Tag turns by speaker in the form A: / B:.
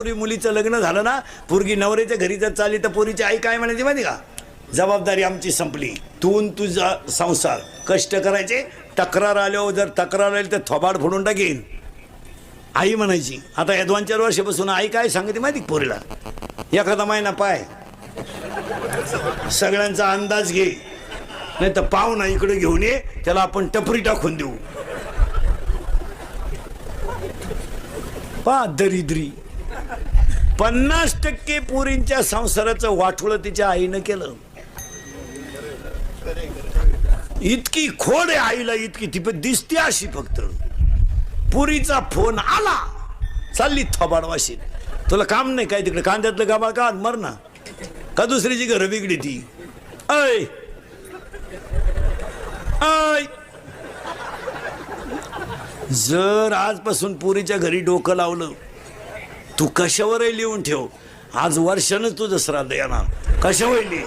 A: पोरी मुलीचं लग्न झालं ना, पोरगी नवऱ्याच्या घरी जर चालली तर पोरीची आई काय म्हणायची माहिती का? जबाबदारी आमची संपली, तू तुझा संसार कष्ट करायचे, तक्रार आल्यावर जर तक्रार आली तर थोबाड फोडून टाकेन आई म्हणायची. आता या 2-4 वर्षापासून आई काय सांगते माहिती पोरीला? एखादा महिना पाय, सगळ्यांचा अंदाज घे, नाही तर पाहुणा इकडे घेऊन ये, त्याला आपण टपरी टाकून देऊ. पा दरिद्री 50% पोरींच्या संसाराचं वाटोळं तिच्या आईनं केलं. इतकी खोड आहे आईला, इतकी ती दिसते अशी. फक्त पुरीचा फोन आला, चालली थोबाडवाशीत. तुला काम नाही काय तिकडे? कांद्यातलं गाबाळ का मर ना, का दुसरीची घरं बिगडी ती? ऐ ऐ, जर आजपासून पुरीच्या घरी डोकं लावलं, तू कशावरही लिहून ठेव, आज वर्षानच तुझं श्राद्ध येणार. कशावर लिहि?